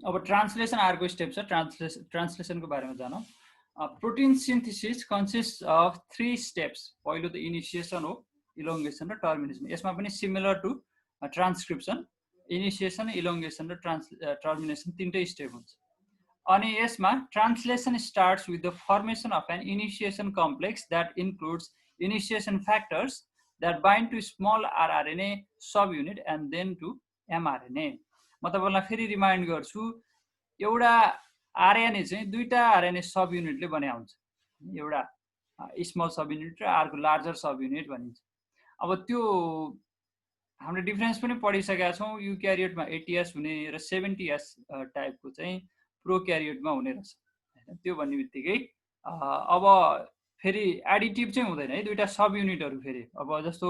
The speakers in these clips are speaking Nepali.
अब ट्रान्सलेसन अर्को स्टेप छ। ट्रान्सलेसनको बारेमा जानौँ। Protein synthesis consist of 3 steps. पहिलो त इनिसिएसन हो, इलोङ्गेसन र टर्मिनेसन। यसमा पनि similar to transcription, initiation, elongation र टर्मिनेसन तीनटै स्टेप हुन्छ। अनि यसमा translation starts with the formation of an initiation complex that includes initiation factors that bind to small rRNA subunit and then to mRNA. म तपाईँलाई फेरि रिमाइन्ड गर्छु, एउटा आरएनए चाहिँ दुईटा आरएनए सब युनिटले बने हुन्छ। एउटा स्मल सब युनिट र अर्को लार्जर सब युनिट भनिन्छ। अब त्यो हामीले डिफरेन्स पनि पढिसकेका छौँ। युक्यारियोटमा 80S हुने र 70S टाइपको चाहिँ प्रोक्यारियोटमा हुने रहेछ। त्यो भन्ने बित्तिकै अब फेरि एडिटिभ चाहिँ हुँदैन है, दुईटा सब युनिटहरू फेरि। अब जस्तो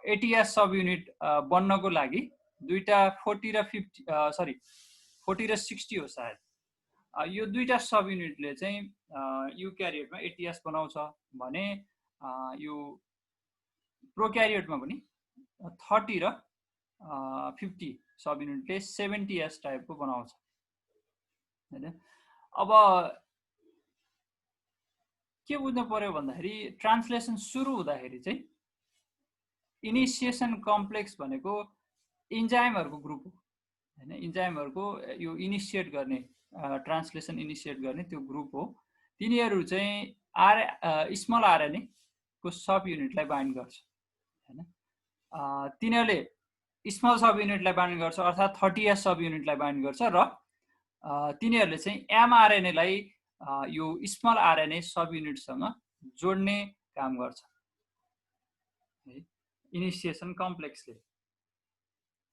80S सब युनिट बन्नको लागि दुईटा 40 र 60 हो सायद। यो दुईटा सब युनिटले चाहिँ युक्यारियोटमा 80S बनाउँछ भने यो प्रोक्यारियोटमा पनि 30 र 50 सब युनिटले 70S टाइपको बनाउँछ हैन। अब के बुझ्नु पर्यो भन्दाखेरि ट्रान्सलेसन सुरु हुँदाखेरि चाहिँ इनिसिएसन कम्प्लेक्स भनेको इन्जाइमहरूको ग्रुप हो हैन। इन्जाइमहरूको यो इनिसिएट गर्ने, ट्रान्सलेसन इनिसिएट गर्ने त्यो ग्रुप हो। तिनीहरू चाहिँ स्मल आरएनए को सब युनिटलाई बाइन्ड गर्छ हैन। तिनीहरूले स्मल सब युनिटलाई बाइन्ड गर्छ, अर्थात् 30S सब युनिटलाई बाइन्ड गर्छ र तिनीहरूले चाहिँ एमआरएनएलाई यो स्मल आरएनए सब युनिटसँग जोड्ने काम गर्छ इनिसिएसन कम्प्लेक्सले।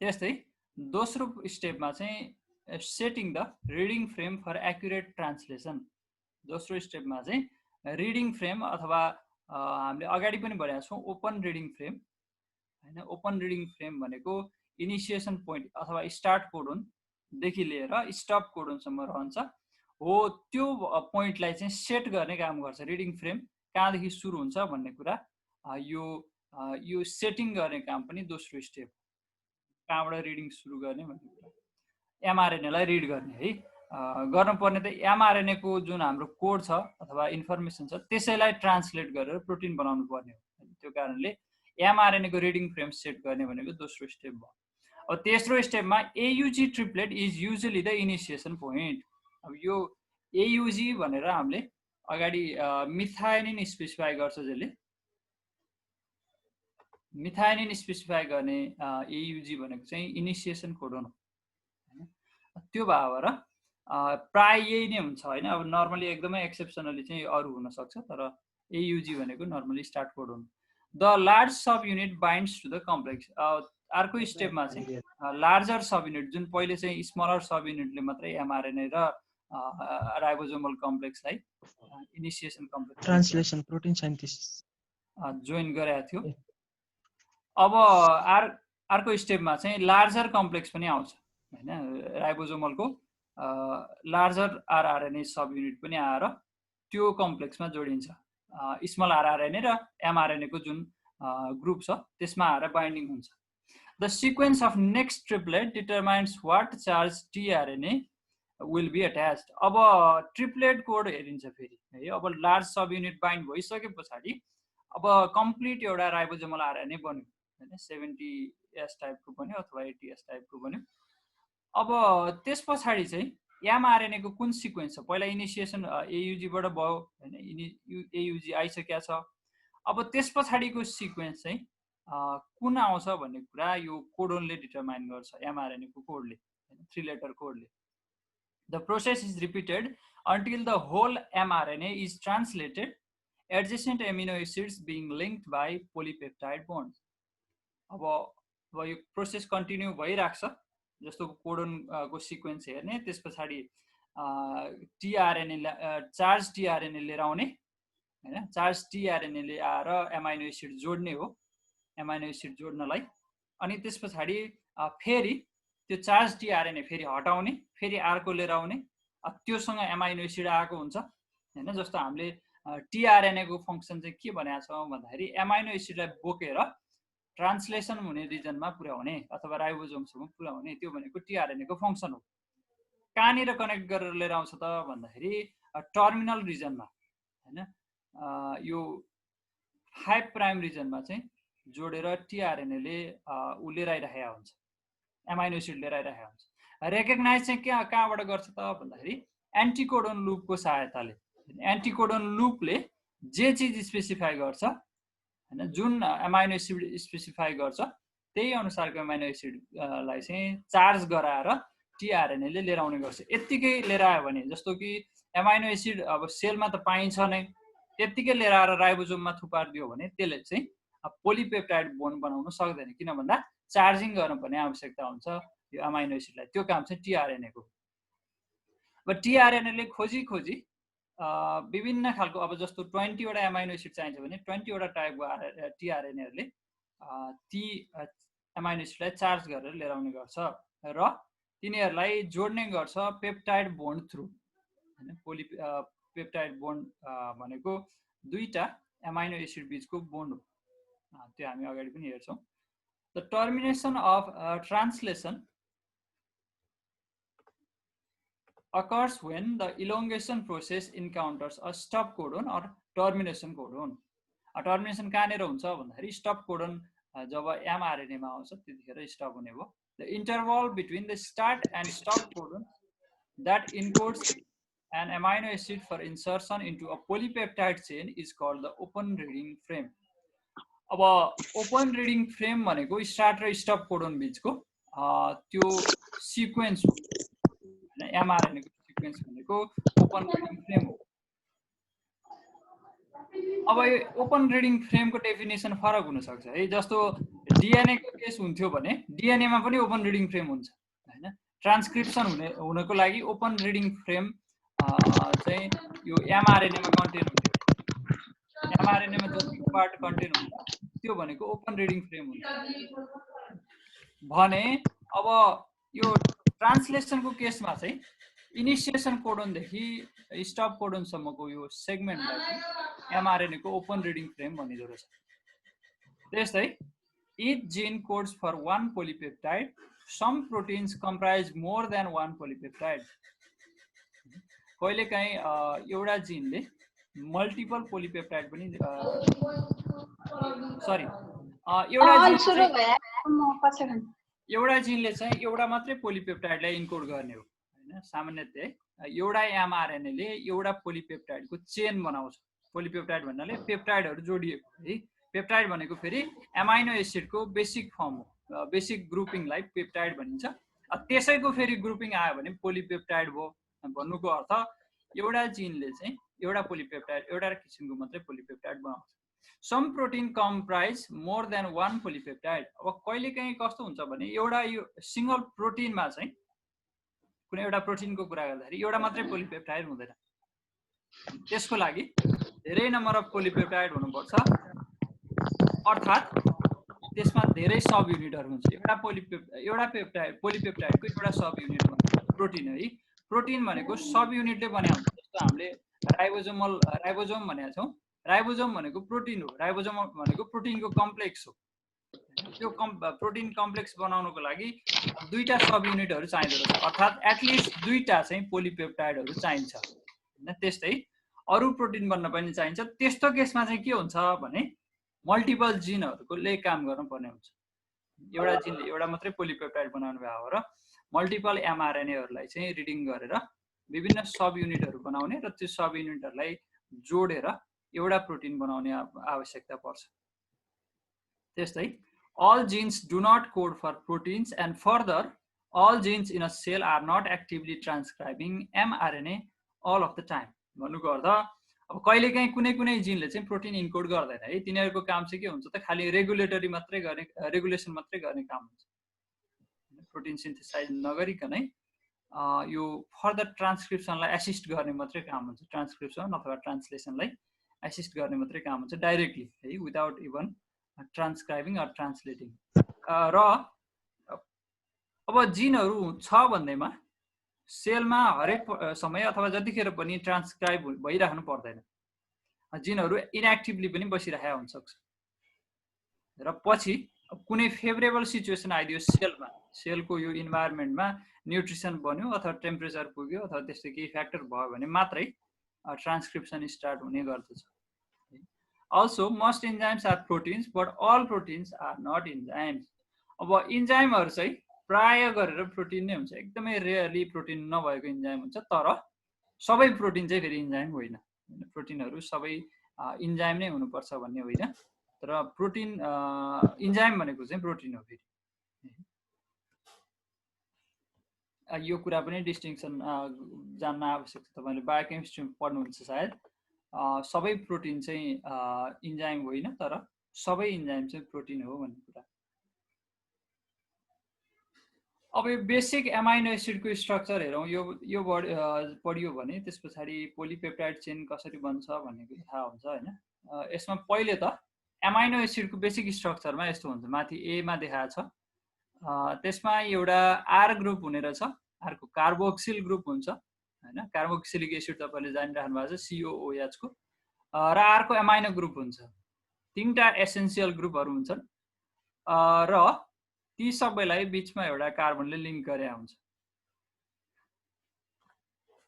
त्यस्तै दोस्रो स्टेपमा चाहिँ setting the reading frame for accurate translation. दोस्रो स्टेपमा चाहिँ रिडिङ फ्रेम अथवा हामीले अगाडि पनि भनेका छौँ ओपन रिडिङ फ्रेम हैन। ओपन रिडिङ फ्रेम भनेको इनिसिएसन पोइन्ट अथवा स्टार्ट कोडोन देखि लिएर स्टप कोडोनसम्म रहन्छ हो। त्यो पोइन्टलाई चाहिँ सेट गर्ने काम गर्छ रिडिङ फ्रेम, कहाँदेखि सुरु हुन्छ भन्ने कुरा। यो सेटिङ गर्ने काम पनि दोस्रो स्टेप, कहाँबाट रिडिङ सुरु गर्ने भन्ने कुरा। एमआरएनएलाई रिड गर्ने है, गर्नुपर्ने त एमआरएनए को जुन हाम्रो कोड छ अथवा इन्फर्मेसन छ त्यसैलाई ट्रान्सलेट गरेर प्रोटिन बनाउनु पर्ने हो। त्यो कारणले एमआरएनए को रिडिङ फ्रेम सेट गर्ने भनेको दोस्रो स्टेप भयो। अब तेस्रो स्टेपमा AUG triplet is usually the initiation point. अब यो एयुजी भनेर हामीले अगाडि मिथायोनिन स्पेसिफाई गर्छ, जसले मिथायोनिन स्पेसिफाई गर्ने एयुजी भनेको चाहिँ इनिसिएसन कोडोन हो। त्यो भएर प्राय यही नै हुन्छ हैन। अब नर्मली एकदमै एक्सेप्सनली चाहिँ अरू हुन सक्छ, तर एयुजी भनेको normally start codon. The large subunit binds to the complex. अर्को स्टेपमा चाहिँ लार्जर सब युनिट, जुन पहिले चाहिँ स्मलर सब युनिटले मात्रै एमआरएनए र राइबोसोमल कम्प्लेक्सलाई initiation complex translation protein synthesis join गरेको थियो। अब अर्को स्टेपमा चाहिँ लार्जर कम्प्लेक्स पनि आउँछ हैन। राइबोसोमलको लार्जर आरआरएनए सब युनिट पनि आएर त्यो कम्प्लेक्समा जोडिन्छ। स्मल आरआरएनए र एमआरएनए को जुन ग्रुप छ त्यसमा आएर बाइन्डिङ हुन्छ। The sequence of next triplet determines what charge tRNA will be attached. अब ट्रिप्लेट कोड हेरिन्छ फेरि है। अब लार्ज सब युनिट बाइन्ड भइसके पछाडि अब कम्प्लिट एउटा राइबोसोमल आरएनए बन्यो हैन। 70S टाइपको बन्यो अथवा 80S टाइपको बन्यो। अब त्यस पछाडि चाहिँ एमआरएनए को कुन सिक्वेन्स छ, पहिला इनिसिएसन एयुजीबाट भयो हैन, एयुजी आइसकेको छ। अब त्यस पछाडिको सिक्वेन्स चाहिँ कुन आउँछ भन्ने कुरा यो कोडोनले डिटरमाइन गर्छ, एमआरएनए को कोडले, 3 लेटर कोडले। The process is repeated until the whole mRNA is translated, adjacent amino acids being linked by polypeptide bonds. अब यो प्रोसेस कन्टिन्यू भइराख्छ। जस्तो कोडोन को सिक्वेन्स हेर्ने, त्यस पछाडि टिआरएनए चार्ज टिआरएनए लिएर आउने हैन। चार्ज टिआरएनए ले आएर एमाइनो एसिड जोड्ने हो, एमाइनो एसिड जोड्नलाई। अनि त्यस पछाडि फेरि त्यो चार्ज टिआरएनए फेरि हटाउने, फेरि अर्को लिएर आउने, त्योसँग एमाइनो एसिड आएको हुन्छ हैन। जस्तो हामीले टिआरएनए को फंक्सन चाहिँ के भनेको छौँ भन्दाखेरि एमाइनो एसिडलाई बोकेर ट्रान्सलेसन हुने रिजनमा पुर्याउने अथवा राइबोसोमसम्म पुर्याउने, त्यो भनेको टिआरएनए को फंक्सन हो। कहाँनिर कनेक्ट गरेर लिएर आउँछ त भन्दाखेरि टर्मिनल रिजनमा हैन यो 5 प्राइम रिजनमा चाहिँ जोडेर टिआरएनए ले उ लिएर आइरहेको हुन्छ, एमाइनो एसिड लिएर आइरहेको हुन्छ। रेकग्नाइज चाहिँ कहाँबाट गर्छ त भन्दाखेरि एन्टिकोडन लुपको सहायताले। एन्टिकोडन लुपले जे चिज स्पेसिफाई गर्छ हैन, जुन एमाइनो एसिड स्पेसिफाई गर्छ त्यही अनुसारको एमाइनो एसिडलाई चाहिँ चार्ज गराएर टिआरएनए ले लिएर आउने गर्छ। यत्तिकै लिएर आयो भने, जस्तो कि एमाइनो एसिड अब सेलमा त पाइन्छ नै, त्यत्तिकै लिएर आएर राइबोजोममा थुपारिदियो भने त्यसले चाहिँ पोलिपेप्टाइड बोन्ड बनाउन सक्दैन, किन भन्दा चार्जिङ गर्नुपर्ने आवश्यकता हुन्छ यो एमाइनो एसिडलाई। त्यो काम चाहिँ टिआरएनए को। अब टिआरएनए ले खोजी विभिन्न खालको, अब जस्तो 20 वटा एमाइनो एसिड चाहिन्छ भने 20 वटा टाइपको टिआरएनएहरूले ती एमाइनो एसिडलाई चार्ज गरेर लिएर आउने गर्छ र तिनीहरूलाई जोड्ने गर्छ पेप्टाइड बोन्ड थ्रु हैन। पेप्टाइड बोन्ड भनेको दुईटा एमाइनो एसिड बीचको बोन्ड हो, त्यो हामी अगाडि पनि हेर्छौँ। The termination of translation occurs when the elongation process encounters a stop codon or termination codon. Termination कहाँनिर हुन्छ भन्दाखेरि स्टप कोडन जब एमआरएनए मा आउँछ त्यतिखेर स्टप हुने भयो। The interval between the start and stop codon that encodes an amino acid for insertion into a polypeptide chain is called the open reading frame. अब ओपन रिडिङ फ्रेम भनेको स्टार्ट र स्टप कोडन बीचको त्यो सिक्वेन्स हो। एमआरएनए को सिक्वेन्स भनेको ओपन रिडिङ फ्रेम हो। अब यो ओपन रिडिङ फ्रेमको डेफिनेसन फरक हुन सक्छ है। जस्तो डीएनए को केस हुन्थ्यो भने डीएनए मा पनि ओपन रिडिङ फ्रेम हुन्छ हैन। ट्रान्सक्रिप्सन हुनको लागि ओपन रिडिङ फ्रेम चाहिँ यो एमआरएनए मा कन्टेन हुन्थ्यो। एमआरएनए मा जति पार्ट कन्टेन हुन्छ त्यो भनेको ओपन रिडिङ फ्रेम हुन्छ भने अब यो ट्रान्सलेसनको केसमा चाहिँ इनिसिएसन कोडन देखि स्टप कोडन सम्मको यो सेगमेन्टलाई एमआरएनए को ओपन रिडिङ फ्रेम भनिदो रहेछ। त्यस्तै each gene codes for one polypeptide. Some proteins comprise more than one polypeptide. कहिलेकाहीँ एउटा जिनले मल्टिपल पोलिपेप्टाइड पनि एउटा जिनले चाहिँ एउटा मात्रै पोलिपेप्टाइडलाई इन्कोड गर्ने हो हैन। सामान्यतया एउटा एमआरएनए ले एउटा पोलिपेप्टाइडको चेन बनाउँछ। पोलिपेप्टाइड भन्नाले पेप्टाइडहरु जोडिएको है। पेप्टाइड भनेको फेरि एमाइनो एसिडको बेसिक फर्म हो, बेसिक ग्रुपिङलाई पेप्टाइड भनिन्छ। त्यसैको फेरि ग्रुपिङ आयो भने पोलिपेप्टाइड भयो। भन्नुको अर्थ एउटा जिनले चाहिँ एउटा पोलिपेप्टाइड, एउटा किसिमको मात्रै पोलिपेप्टाइड बनाउँछ। Some protein comprise more than one polypeptide. अब कहिलेकाहीँ कस्तो हुन्छ भने एउटा यो सिंगल प्रोटिनमा चाहिँ कुनै एउटा प्रोटिनको कुरा गर्दाखेरि एउटा मात्रै पोलिपेप्टाइड हुँदैन। त्यसको लागि धेरै नम्बर अफ पोलिपेप्टाइड हुनुपर्छ, अर्थात् त्यसमा धेरै सब युनिटहरु हुन्छ। एउटा पोलिपेप्टाइडको एउटा सब युनिट भन्छ प्रोटिन है। प्रोटिन भनेको सब युनिटले बनेको हुन्छ। जस्तो हामीले राइबोजोम भनेका छौं। राइबोजोम भनेको प्रोटिन हो। राइबोजोम भनेको प्रोटिनको कम्प्लेक्स हो। त्यो प्रोटिन कम्प्लेक्स बनाउनको लागि दुईटा सब युनिटहरु चाहिन्छ, अर्थात् एटलिस्ट दुईटा चाहिँ पोलिपेप्टाइडहरु चाहिन्छ हैन। त्यस्तै अरु प्रोटिन बन्न पनि चाहिन्छ। त्यस्तो केसमा चाहिँ के हुन्छ भने मल्टिपल जिनहरुले काम गर्नुपर्ने हुन्छ। एउटा जिनले एउटा मात्रै पोलिपेप्टाइड बनाउनु भयो र मल्टिपल एमआरएनएहरुलाई चाहिँ रिडिङ गरेर विभिन्न सब युनिटहरु बनाउने र त्यो सब युनिटहरुलाई जोडेर एउटा प्रोटिन बनाउने आवश्यकता पर्छ। त्यस्तै all genes do not code for proteins, and further all genes in a cell are not actively transcribing mRNA all of the time. भन्नुको अर्थ अब कहिलेकाहीँ कुनै जिनले चाहिँ प्रोटिन इन्कोड गर्दैन है। तिनीहरुको काम चाहिँ के हुन्छ त खाली रेगुलेसन मात्रै गर्ने काम हुन्छ। प्रोटिन सिन्थेसाइज नगरिकनै यो फर्दर ट्रान्सक्रिप्सनलाई एसिस्ट गर्ने मात्रै काम हुन्छ। ट्रान्सक्रिप्सन अथवा ट्रान्सलेसनलाई एसिस्ट गर्ने मात्रै काम हुन्छ डाइरेक्टली है, without even transcribing or translating. र अब जिनहरु छ भन्दैमा सेलमा हरेक समय अथवा जतिखेर पनि ट्रान्सक्राइब भइराख्नु पर्दैन। जिनहरु इनएक्टिभली पनि बसिरहेका हुन सक्छ र पछि कुनै फेभरेबल सिचुएसन आइदियो सेलमा, सेलको यो इन्भाइरोमेन्टमा न्युट्रिसन बन्यो अथवा टेम्परेचर पुग्यो अथवा त्यस्तै केही फ्याक्टर भयो भने मात्रै ट्रान्सक्रिप्सन स्टार्ट हुने गर्दछ। Also, most enzymes are proteins, but all proteins are not enzymes. अब इन्जाइमहरु चाहिँ प्राय गरेर प्रोटिन नै हुन्छ, एकदमै रेयरली प्रोटिन नभएको इन्जाइम हुन्छ, तर सबै प्रोटिन चाहिँ फेरि इन्जाइम होइन। प्रोटिनहरु सबै इन्जाइम नै हुनुपर्छ भन्ने होइन, तर प्रोटिन इन्जाइम भनेको चाहिँ प्रोटिन हो फेरि। यो कुरा पनि डिस्टिङसन जान्न आवश्यक छ। तपाईले बायोकेमिस्ट्री पढ्नुहुन्छ सायद। सबै प्रोटिन चाहिँ इन्जाइम होइन, तर सबै इन्जाइम चाहिँ प्रोटिन हो भन्ने कुरा। अब यो बेसिक एमाइनो एसिडको स्ट्रक्चर हेरौँ। यो पढियो भने त्यस पछाडि पोलिपेप्टाइड चेन कसरी बन्छ भन्ने कुरा थाहा हुन्छ हैन। यसमा पहिले त एमाइनो एसिडको बेसिक स्ट्रक्चरमा यस्तो हुन्छ, माथि ए मा देखाएको छ। त्यसमा एउटा आर ग्रुप हुने रहेछ, आरको कार्बोक्सिल ग्रुप हुन्छ हैन। कार्बोक्सिलिक एसिड तपाईले जानिराख्नु भएको छ COOH को, र आरको एमाइनो ग्रुप हुन्छ। तीनटा एसेन्शियल ग्रुपहरु हुन्छन् र ती सबैलाई बीचमा एउटा कार्बनले लिंक गरे हुन्छ।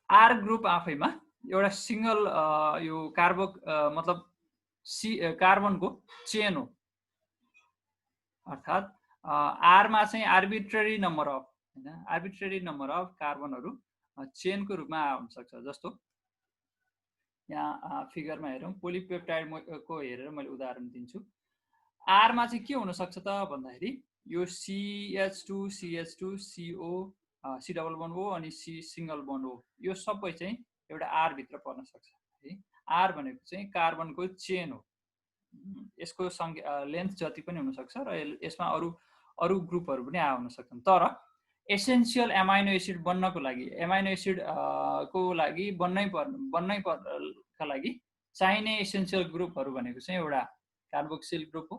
आर ग्रुप आफैमा एउटा सिंगल यो मतलब कार्बनको चेन हो, अर्थात आर मा चाहिँ आर्बिट्रेरी नम्बर अफ कार्बनहरु चेनको रूपमा आउन सक्छ। जस्तो यहाँ फिगरमा हेरौं, पोलिपेप्टाइड को हेरेर मैले उदाहरण दिन्छु। आर मा चाहिँ के हुन सक्छ त भन्दाखेरि यो CH2 CH2 CO C double bond O अनि C सिंगल बन्ड O, यो सबै चाहिँ एउटा आर भित्र पर्न सक्छ है। आर भनेको चाहिँ कार्बनको चेन हो। यसको लेन्थ जति पनि हुन सक्छ र यसमा अरु ग्रुपहरु पनि आउन सक्छन्, तर एसेन्शियल एमाइनो एसिड बन्नको लागि, एमाइनो एसिड को लागि बन्नैका लागि चाहिने एसेन्शियल ग्रुपहरु भनेको चाहिँ एउटा कार्बोक्सिल ग्रुप हो,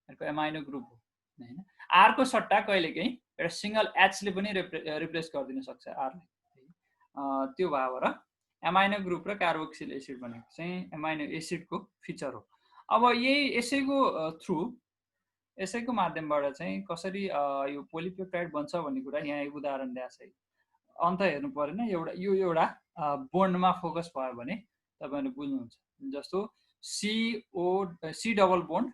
अर्को एमाइनो ग्रुप हो हैन। आर को सट्टा कहिलेकाहीँ एउटा सिंगल एच ले पनि रिप्लेस गरिदिन सक्छ आर ले। त्यो भएर एमाइनो ग्रुप र कार्बोक्सिल एसिड भनेको चाहिँ एमाइनो एसिडको फिचर हो। अब यही यसैको माध्यमबाट चाहिँ कसरी यो पोलिपेप्टाइड बन्छ भन्ने कुरा यहाँ एक उदाहरण दिएको छ। अन्त हेर्नु परेन, एउटा बोन्डमा फोकस भयो भने तपाईले बुझ्नुहुन्छ। जस्तो C डबल बोन्ड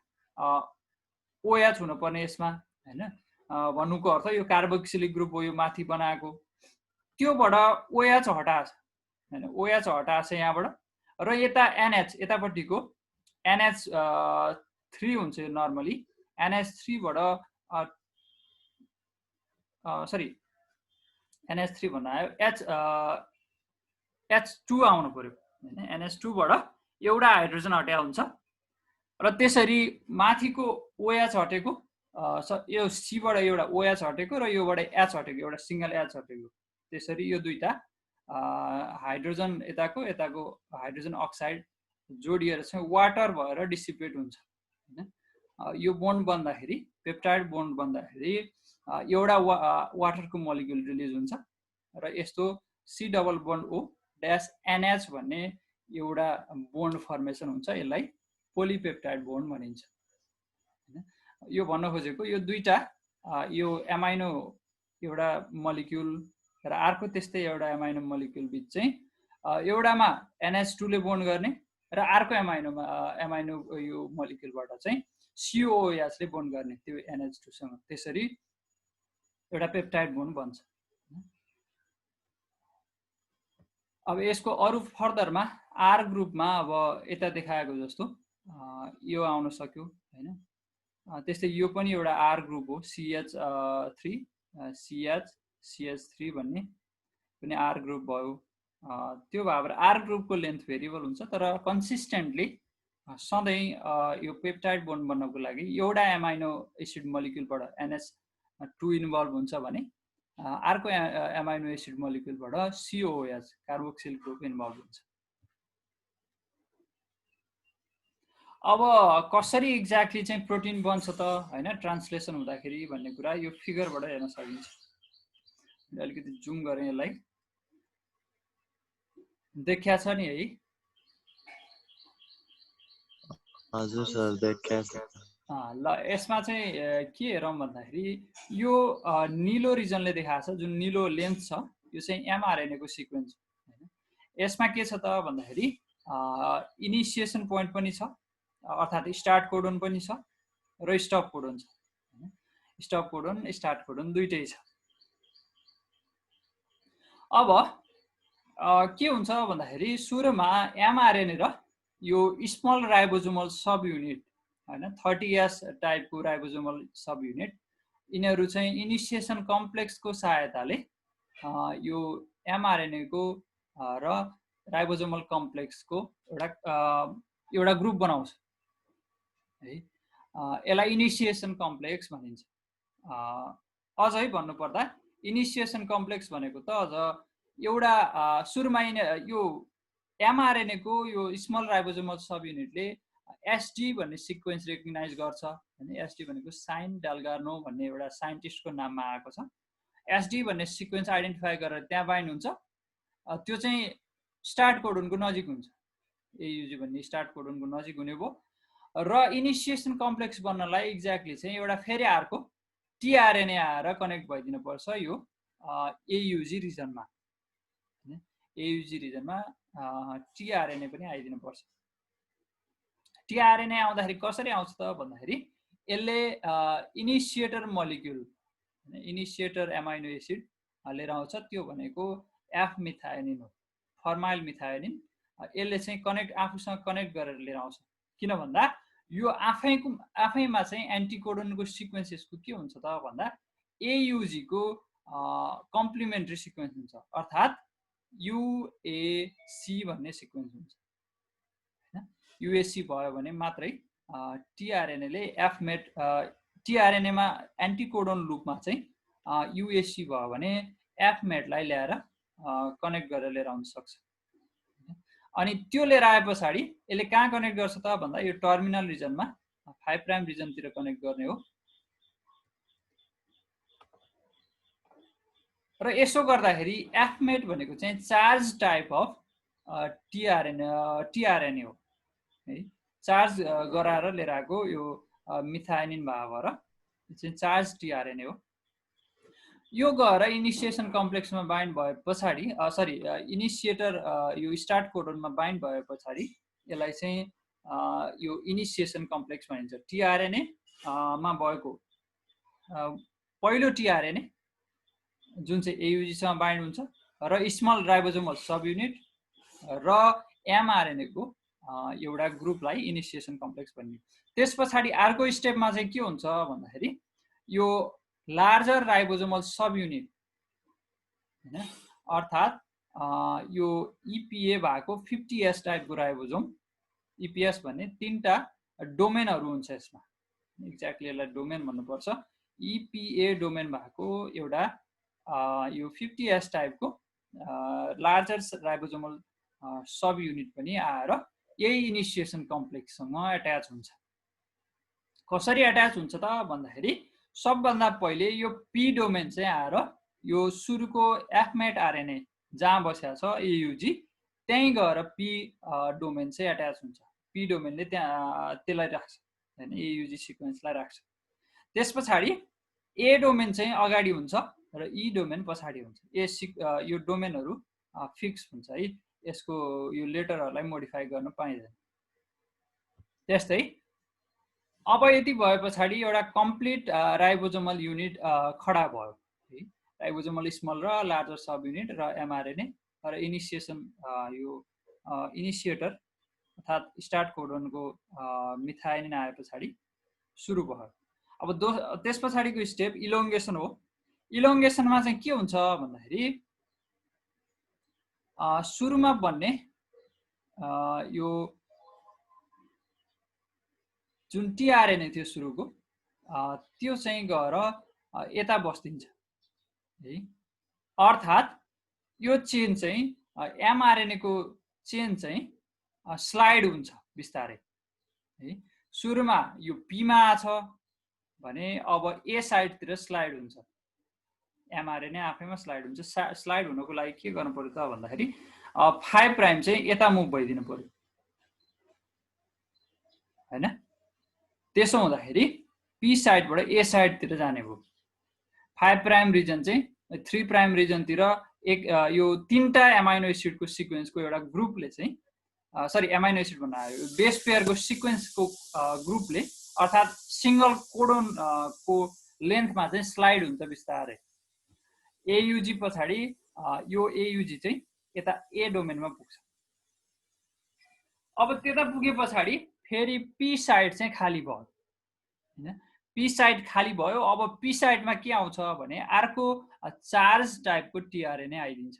OH हुनु पर्ने यसमा हैन। भन्नुको अर्थ यो कार्बोक्सिलिक ग्रुप हो, यो माथि बनाएको, त्योबाट OH हटाछ हैन। OH हटाछ यहाँबाट, र यता NH, यतापट्टिको NH3 हुन्छ नर्मली। NH3 बाट NH3 भन्नु आयो, H2 आउनु पर्यो हैन। NH2 बाट एउटा हाइड्रोजन हट्या हुन्छ र त्यसरी माथिको OH हटेको, यो C बाट एउटा OH हटेको र योबाट H हटेको, एउटा सिंगल H हटेको, त्यसरी यो दुईटा हाइड्रोजन यताको हाइड्रोजन अक्साइड जोडिएर चाहिँ वाटर भएर डिसिपेट हुन्छ हैन। यो बोन्ड बन्दाखेरि, पेप्टाइड बोन्ड बन्दाखेरि एउटा वाटरको मोलिक्युल रिलिज हुन्छ र यस्तो C double bond O dash NH भन्ने एउटा बोन्ड फर्मेसन हुन्छ। यसलाई पोलिपेप्टाइड बोन्ड भनिन्छ हैन। यो भन्न खोजेको यो दुईटा यो एमाइनो एउटा मोलिक्युल र अर्को त्यस्तै एउटा एमाइनो मोलिक्युल बीच चाहिँ एउटामा NH2 ले बोन्ड गर्ने र अर्को एमाइनो यो मोलिक्युलबाट चाहिँ COOH ले बोन्ड गर्ने त्यो NH2 सँग, त्यसरी एउटा पेप्टाइड बोन्ड बन्छ। अब यसको अरु फर्दरमा आर ग्रुपमा अब यता देखाएको जस्तो यो आउन सक्यो हैन। त्यस्तै यो पनि एउटा आर ग्रुप हो, CH3 भन्ने पनि आर ग्रुप भयो। त्यो भएर आर ग्रुपको लेन्थ भेरिएबल हुन्छ, तर कन्सिस्टेन्टली सधैँ यो पेप्टाइड बोन्ड बन्नको लागि एउटा एमाइनो एसिड मोलिक्युलबाट NH2 इन्भल्भ हुन्छ भने अर्को एमाइनो एसिड मोलिक्युलबाट COOH कार्बोक्सिल ग्रुप इन्भल्भ हुन्छ। अब कसरी एक्ज्याक्टली चाहिँ प्रोटिन बन्छ त हैन ट्रान्सलेसन हुँदाखेरि भन्ने कुरा यो फिगरबाट हेर्न सकिन्छ। अलिकति जुम गरे, यसलाई देखिया छ नि है? हजुर सर, देखिया छ। ल यसमा चाहिँ के हेरौँ भन्दाखेरि यो निलो रिजनले देखाएको छ, जुन निलो लेन्थ छ यो चाहिँ एमआरएनए को सिक्वेन्स हैन। यसमा के छ त भन्दाखेरि इनिसिएसन पोइन्ट पनि छ, अर्थात् स्टार्ट कोडन पनि छ र स्टप कोडन छ। स्टप कोडन स्टार्ट कोडन दुईटै छ। अब के हुन्छ भन्दाखेरि सुरुमा एमआरएनए र यो स्मल राइबोसोमल सब युनिट हैन 30S टाइपको राइबोसोमल सब युनिट यिनीहरू चाहिँ इनिसिएसन कम्प्लेक्सको सहायताले यो एमआरएनए को र राइबोसोमल कम्प्लेक्सको एउटा ग्रुप बनाउँछ है। यसलाई इनिसिएसन कम्प्लेक्स भनिन्छ। अझै भन्नुपर्दा इनिसिएसन कम्प्लेक्स भनेको त अझ एउटा सुरुमा यो एमआरएनए को यो स्मल राइबोसोमल सब युनिटले एसडी भन्ने सिक्वेन्स रेकग्नाइज गर्छ हैन। एसडी भनेको साइन डाल्गार्नो भन्ने एउटा साइन्टिस्टको नाममा आएको छ। एसडी भन्ने सिक्वेन्स आइडेन्टिफाई गरेर त्यहाँ बाइन्ड हुन्छ। त्यो चाहिँ स्टार्ट कोडनको नजिक हुन्छ। एयुजी भन्ने स्टार्ट कोडनको नजिक हुने भयो र इनिसिएसन कम्प्लेक्स बन्नलाई एक्ज्याक्टली चाहिँ एउटा फेरि अर्को टिआरएनए आएर कनेक्ट भइदिनु पर्छ यो एयुजी रिजनमा। एयुजी रिजनमा टिआरएनए पनि आइदिनु पर्छ। टिआरएनए आउँदाखेरि कसरी आउँछ त भन्दाखेरि यसले initiator molecule initiator amino acid लिएर आउँछ। त्यो भनेको एफ मिथायोनिन हो, फर्माइल मिथायोनिन। यसले चाहिँ आफूसँग कनेक्ट गरेर लिएर आउँछ। किन भन्दा यो आफैमा चाहिँ एन्टिकोडनको सिक्वेन्स यसको के हुन्छ त भन्दा एयुजी को कम्प्लिमेन्ट्री सिक्वेन्स हुन्छ, अर्थात् युएसी भन्ने सिक्वेन्स हुन्छ हैन। युएसी भयो भने मात्रै टिआरएनएले एफमेट टिआरएनएमा एन्टिकोडन लुपमा चाहिँ युएसी भयो भने एफमेटलाई ल्याएर कनेक्ट गरेर लिएर आउन सक्छ। अनि त्यो लिएर आए पछाडि यसले कहाँ कनेक्ट गर्छ त भन्दा यो टर्मिनल रिजनमा 5 प्राइम रिजनतिर कनेक्ट गर्ने हो। र यसो गर्दाखेरि एफमेट भनेको चाहिँ चार्ज टाइप अफ टिआरएनए हो है। चार्ज गराएर लिएर आएको यो मिथायोनिन भएर चाहिँ चार्ज टिआरएनए हो। यो गएर इनिसिएसन कम्प्लेक्समा बाइन्ड भए पछाडि इनिसिएटर यो स्टार्ट कोडनमा बाइन्ड भए पछाडि यसलाई चाहिँ यो इनिसिएसन कम्प्लेक्स भनिन्छ। टिआरएनए मा भएको पहिलो टिआरएनए जुन चाहिँ एयुजीसँग बाइन्ड हुन्छ र स्मल राइबोसोमल सब युनिट र एमआरएनए को एउटा ग्रुपलाई इनिसिएसन कम्प्लेक्स भनिन्छ। त्यस पछाडि अर्को स्टेपमा चाहिँ के हुन्छ भन्दाखेरि यो लार्जर राइबोसोमल सब युनिट हैन, अर्थात् यो इपिए भएको 50S टाइपको राइबोसोम। इपिएस भन्ने 3टा डोमेनहरू हुन्छ यसमा, एक्ज्याक्टली यसलाई डोमेन भन्नुपर्छ। इपिए डोमेन भएको एउटा यो 50S टाइपको लार्जर राइबोसोमल सब युनिट पनि आएर यही इनिसिएसन कम्प्लेक्ससँग एट्याच हुन्छ। कसरी एट्याच हुन्छ त भन्दाखेरि सबभन्दा पहिले यो पी डोमेन चाहिँ आएर यो सुरुको एफमेट आरएनए जहाँ बसेको छ एयुजी त्यहीँ गएर पी डोमेन चाहिँ एट्याच हुन्छ। पी डोमेनले त्यसलाई राख्छ हैन, एयुजी सिक्वेन्सलाई राख्छ। त्यस पछाडि ए डोमेन चाहिँ अगाडि हुन्छ र ई डोमेन पछाडि हुन्छ। यो डोमेनहरू फिक्स हुन्छ है, यसको यो लेटरहरूलाई मोडिफाई गर्न पाइँदैन। त्यस्तै अब यति भए पछाडि एउटा कम्प्लिट राइबोसोमल युनिट खडा भयो है। राइबोसोमल स्मल र लार्जर सब युनिट र एमआरएनए र इनिसिएसन यो इनिसिएटर अर्थात् स्टार्ट कोडनको मिथायोनिन आए पछाडि सुरु भयो। अब त्यस पछाडिको स्टेप इलोङ्गेसन हो। इलोङ्गेसनमा चाहिँ के हुन्छ भन्दाखेरि सुरुमा बन्ने यो जुन टिआरएनए थियो सुरुको त्यो चाहिँ गएर यता बस्दिन्छ है। अर्थात् यो चेन चाहिँ एमआरएनए को चेन चाहिँ स्लाइड हुन्छ बिस्तारै है। सुरुमा यो पीमा छ भने अब ए साइडतिर स्लाइड हुन्छ, एमआरएनए आफैमा स्लाइड हुन्छ। स्लाइड हुनको लागि के गर्नु पर्यो त भन्दाखेरि 5 प्राइम चाहिँ यता मुभ भइदिनु पर्यो हैन। त्यसो हुँदाखेरि पी साइडबाट ए साइडतिर जाने भयो। 5 प्राइम रिजन चाहिँ 3 प्राइम रिजनतिर एक यो 3टा एमाइनो एसिडको सिक्वेन्सको एउटा ग्रुपले चाहिँ सरी एमाइनो एसिड भन्नु आयो बेस पेयरको सिक्वेन्सको ग्रुपले अर्थात् सिङ्गल कोडोनको लेन्थमा चाहिँ स्लाइड हुन्छ बिस्तारै। एयुजी पछाडि यो एयुजी चाहिँ यता ए डोमेनमा पुग्छ। अब त्यता पुगे पछाडि फेरि पी साइड चाहिँ खाली भयो हैन। पी साइड खाली भयो। अब पी साइडमा के आउँछ भने अर्को चार्ज टाइपको टिआरएनए आइदिन्छ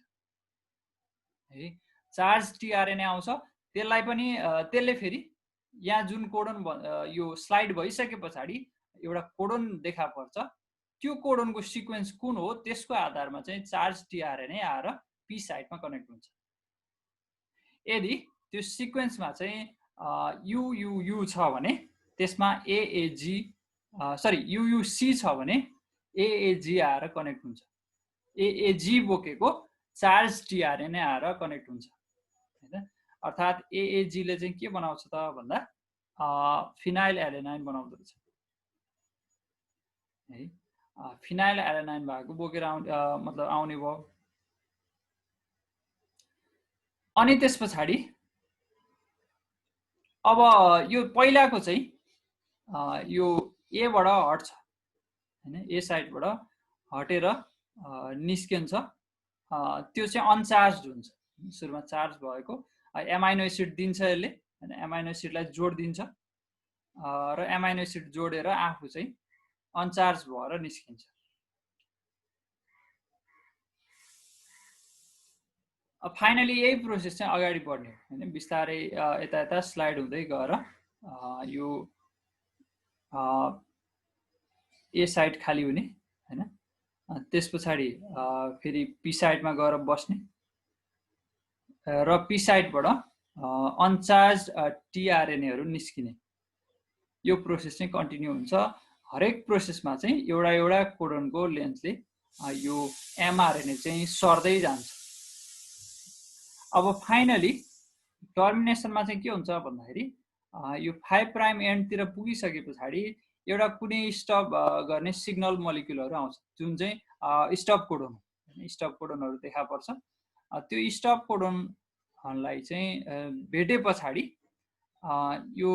है। चार्ज टिआरएनए आउँछ। त्यसलाई पनि त्यसले फेरि यहाँ जुन कोडन यो स्लाइड भइसके पछाडि एउटा कोडन देखा पर्छ। त्यो कोडनको सिक्वेन्स कुन हो त्यसको आधारमा चाहिँ चार्ज टिआरएनए आएर पी साइडमा कनेक्ट हुन्छ। यदि त्यो सिक्वेन्समा चाहिँ युयुयु छ भने त्यसमा एएजी सरी युयुसी छ भने एएजी आएर कनेक्ट हुन्छ। एएजी बोकेको चार्ज टिआरएनए आएर कनेक्ट हुन्छ हैन। अर्थात् एएजीले चाहिँ के बनाउँछ त भन्दा फिनाइल एलेनाइन बनाउँदो रहेछ है। फिनाइल एलेनाइन भएको बोकेर मतलब आउने भयो। अनि त्यस पछाडि अब यो पहिलाको चाहिँ यो एबाट हट्छ हैन। ए साइडबाट हटेर निस्किन्छ। त्यो चाहिँ अनचार्ज हुन्छ। सुरुमा चार्ज भएको एमाइनो एसिड दिन्छ यसले हैन। एमाइनो एसिडलाई जोड दिन्छ र एमाइनो एसिड जोडेर आफू चाहिँ अनचार्ज भएर निस्किन्छ। अब फाइनली यही प्रोसेस चाहिँ अगाडि बढ्ने हैन। बिस्तारै यता यता स्लाइड हुँदै गएर यो ए साइड खाली हुने हैन। त्यस पछाडि फेरि पी साइडमा गएर बस्ने र पी साइडबाट अनचार्ज टिआरएनएहरू निस्किने यो प्रोसेस चाहिँ कन्टिन्यू हुन्छ। हरेक प्रोसेसमा चाहिँ एउटा एउटा कोडनको लेन्थले यो एमआरएनए चाहिँ सर्दै जान्छ। अब फाइनली टर्मिनेसनमा चाहिँ के हुन्छ भन्दाखेरि यो 5 प्राइम एन्डतिर पुगिसके पछाडि एउटा कुनै स्टप गर्ने सिग्नल मोलिक्युलहरू आउँछ जुन चाहिँ स्टप कोडोन हो। स्टप कोडोनहरू देखा पर्छ। त्यो स्टप कोडोनलाई चाहिँ भेटे पछाडि यो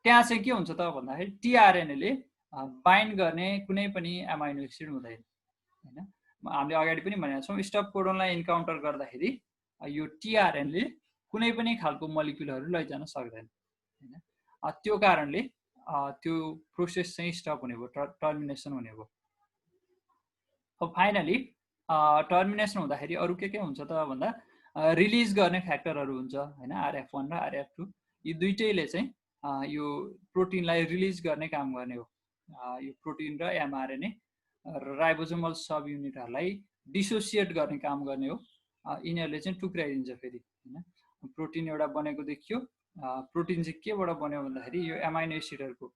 त्यहाँ चाहिँ के हुन्छ त भन्दाखेरि टिआरएनएले बाइन्ड गर्ने कुनै पनि एमाइनो एसिड हुँदैन हैन। हामीले अगाडि पनि भनेका छौँ स्टप कोडोनलाई इन्काउन्टर गर्दाखेरि यो टिआरएनएले कुनै पनि खालको मोलिक्युलहरू लैजान सक्दैन हैन। त्यो कारणले त्यो प्रोसेस चाहिँ स्टप हुने भयो। टर्मिनेसन हुने भयो। अब फाइनली टर्मिनेसन हुँदाखेरि अरू के हुन्छ त भन्दा रिलिज गर्ने फ्याक्टरहरू हुन्छ हैन। आरएफ1 र आरएफ2 यी दुईटैले चाहिँ यो प्रोटिनलाई रिलिज गर्ने काम गर्ने हो। यो प्रोटिन र एमआरएनए राइबोसोमल सब युनिटहरूलाई डिसोसिएट गर्ने काम गर्ने हो। यिनीहरूले चाहिँ टुक्राइदिन्छ फेरि हैन। प्रोटिन एउटा बनेको देखियो। प्रोटिन चाहिँ केबाट बन्यो भन्दाखेरि यो एमाइनो एसिडहरूको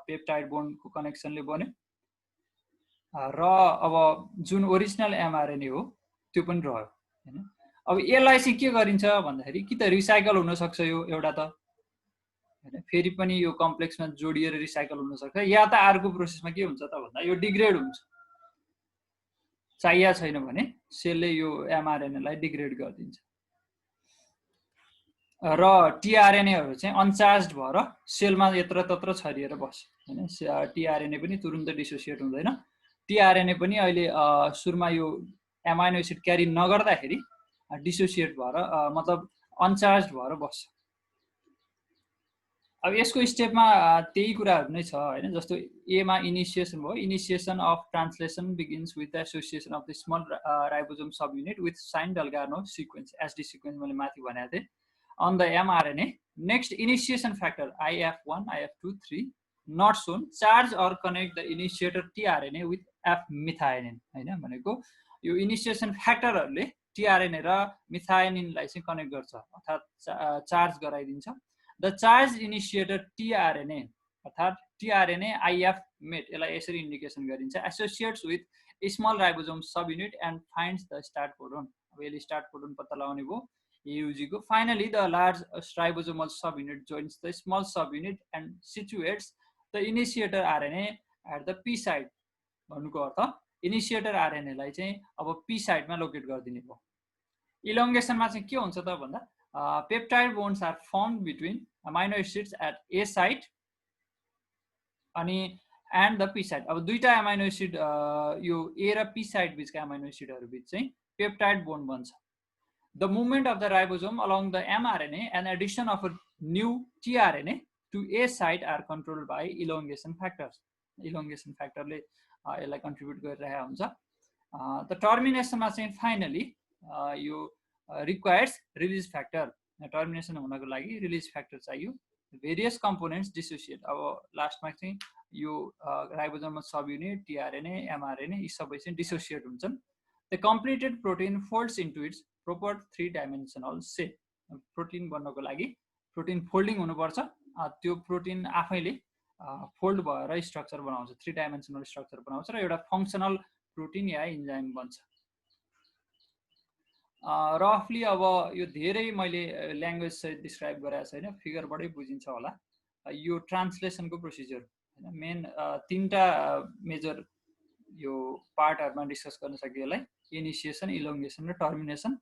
पेप्टाइड बोन्डको कनेक्सनले बन्यो र अब जुन ओरिजिनल एमआरएनए हो त्यो पनि रह्यो हैन। अब यसलाई चाहिँ के गरिन्छ भन्दाखेरि कि त रिसाइकल हुन सक्छ यो एउटा त हैन। फेरि पनि यो कम्प्लेक्समा जोडिएर रिसाइकल हुन सक्छ या त अर्को प्रोसेसमा के हुन्छ त भन्दा यो डिग्रेड हुन्छ। चाहिएको छैन भने सेलले यो एमआरएनएलाई डिग्रेड गरिदिन्छ र टिआरएनएहरू चाहिँ अनचार्ज भएर सेलमा यत्र तत्र छरिएर बस्छ हैन। टिआरएनए पनि तुरुन्त डिसोसिएट हुँदैन। टिआरएनए पनि अहिले सुरुमा यो एमाइनो एसिड क्यारी नगर्दाखेरि डिसोसिएट भएर मतलब अनचार्ज भएर बस्छ। अब यसको स्टेपमा त्यही कुराहरू नै छ हैन। जस्तो एमा इनिसिएसन भयो। Initiation of translation begins with the association of the small ribosome subunit with Shine Dalgarno sequence SD sequence मैले माथि भनेको थिएँ on the mRNA. Next, initiation factor IF1, IF2, 3 not shown. Charge or connect the initiator tRNA with F-methionine. हैन भनेको यो इनिसिएसन फ्याक्टरहरूले tRNA र मिथायोनिनलाई चाहिँ कनेक्ट गर्छ अर्थात् चार्ज गराइदिन्छ। द चार्ज इनिसिएटर tRNA अर्थात् tRNA IF मेट यसलाई यसरी इन्डिकेसन गरिन्छ associates with small ribosome subunit and finds the start codon. अब यसले स्टार्ट कोडोन पत्ता लगाउने भयो AUG को. Finally, the large ribosomal subunit joins the small subunit and situates the initiator RNA at the P site भन्नुको अर्थ इनिसिएटर आरएनएलाई चाहिँ अब पी साइडमा लोकेट गरिदिने भयो। इलोङ्गेसनमा चाहिँ के हुन्छ त भन्दा peptide bonds are formed between amino acids at A site अनि एन्ड द पी साइड। अब दुईटा अमाइनो एसिड यो ए र पी साइड बिचका अमाइनो एसिडहरू बिच चाहिँ पेप्टाइड बोन्ड बन्छ। The movement of the ribosome along the mRNA and addition of a new tRNA to A site are control by elongation factors. इलोङ्गेसन फ्याक्टरले यसलाई कन्ट्रिब्युट गरिरहेको हुन्छ। द टर्मिनेसनमा चाहिँ फाइनली यो रिक्वायर्स रिलिज फ्याक्टर। टर्मिनेसन हुनको लागि रिलिज फ्याक्टर चाहियो। Various components dissociate. अब लास्टमा चाहिँ यो ribosomal sub unit tRNA mRNA यी सबै चाहिँ डिसोसिएट हुन्छन्। The completed protein folds into it's proper 3 dimensional shape. Protein बन्नको लागि प्रोटिन फोल्डिङ हुनुपर्छ। त्यो प्रोटिन आफैले फोल्ड भएर स्ट्रक्चर बनाउँछ, 3 डाइमेन्सनल स्ट्रक्चर बनाउँछ र एउटा फङ्सनल प्रोटिन या इन्जाइम बन्छ। रफली अब यो धेरै मैले ल्याङ्ग्वेज सहित डिस्क्राइब गरेको छैन, फिगरबाटै बुझिन्छ होला। यो ट्रान्सलेसनको प्रोसिजर हैन, मेन 3टा मेजर यो पार्टहरुमा डिस्कस गर्न सकियो। यसलाई इनिसिएसन, इलोङ्गेसन र टर्मिनेसन।